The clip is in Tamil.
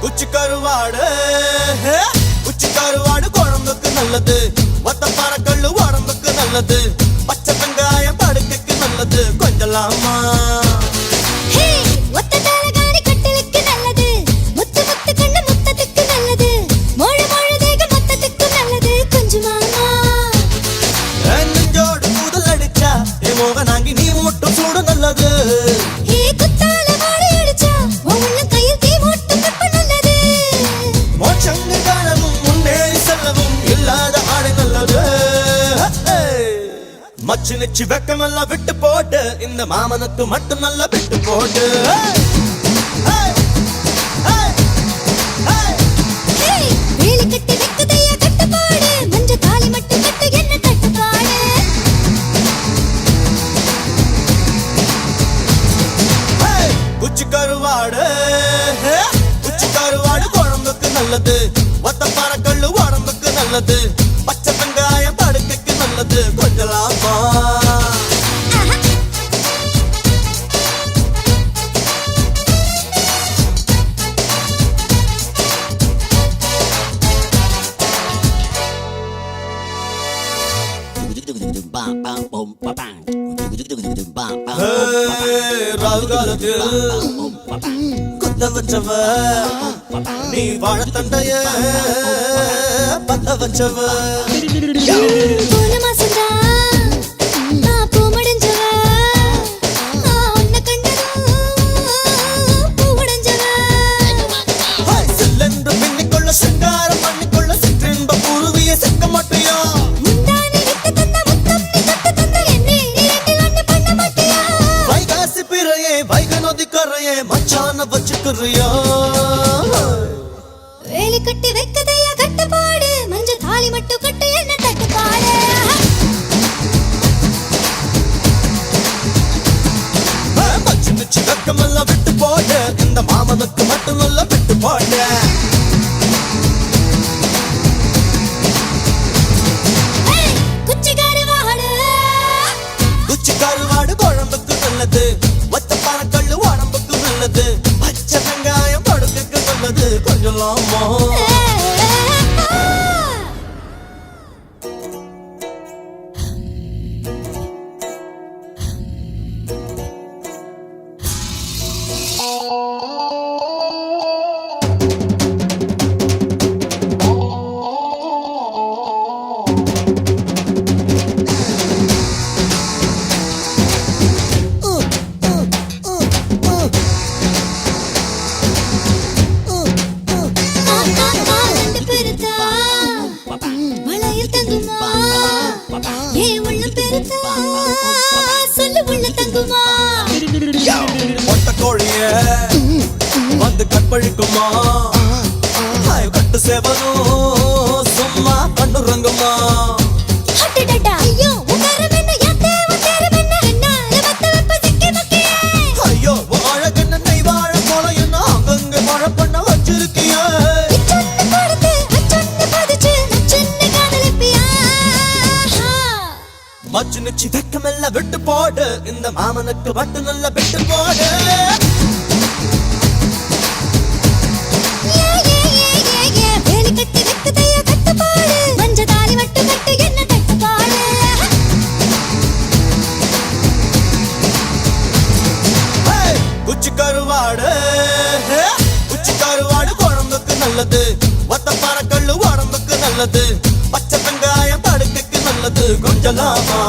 குச்சி கருவாடு குச்சி கருவாடு குழம்புக்கு நல்லது. ஒத்தப்பார கல்லு உடம்புக்கு நல்லது. பச்சை வெங்காயம் படுக்கைக்கு நல்லது. கொஞ்சலாமா மோகனாங்கி நீ மட்டும் சூடு நல்லது. மோட்சங்க காணவும் முன்னேறி செல்லவும் இல்லாத ஆடை நல்லது. மச்சு நிச்சு வெக்கமெல்லாம் விட்டு போட்டு இந்த மாமனுக்கு மட்டும் நல்லா விட்டு போட்டு. குச்சி கருவாடு குச்சி கருவாடு குழம்புக்கு நல்லது. ஒத்தப்பார கல்லு உடம்புக்கு நல்லது. பச்சை வெங்காயம் படுக்கைக்கு நல்லது. கொஞ்சலாமா ராகுகாலத்தில் குத்த வச்சவ நீ வாழத்தண்டைய பத்த வச்சவ. சில்லென்று பின்னிக்கொள்ள சிங்காரம் பண்ணிக்கொள்ள சிற்றின்ப குருவிய சிக்க மாட்டியா. வைகநதிக்கரையே மச்சான வச்சுக்கிறியா. வேலி கட்டி வைக்கதையா கட்டுப்பாடு. மஞ்ச தாலி மட்டும் கட்டு என்ன தட்டுப்பாடு. மச்சு மிச்சு வெக்கமெல்லாம் விட்டு போட்டு இந்த மாமனுக்கு மட்டும் நல்லா விட்டு போட்டு. குச்சி கருவாடு குச்சி கருவாடு குழம்புக்கு நல்லது. ஒத்தப்பார கல்லு உடம்புக்கு நல்லது. பச்சை வெங்காயம் படுக்கைக்கு நல்லது. கொஞ்சலாமா ஒட்ட கோழிய வந்து கற்பழிக்குமா. கட்டு சேவனும் சும்மா கண்ணுறங்குமா. ஐயோ வாழகண்ண நெய் வாழ போல என்ன அங்கங்க மழை பண்ண வச்சிருக்கிய. மச்சு நிச்சு வெக்கமெல்லாம் விட்டு போடு இந்த மாமனுக்கு மட்டும் நல்லா விட்டு போடு. வேலி கட்டி வைக்கதையா கட்டுப்பாடு. மஞ்ச தாலி மட்டும் கட்டு என்ன தட்டுப்பாடு. குச்சி கருவாடு குச்சி கருவாடு குழம்புக்கு நல்லது. ஒத்தப்பார கல்லு உடம்புக்கு நல்லது. பச்சை வெங்காயம் படுக்கைக்கு நல்லது. கொஞ்சலாமா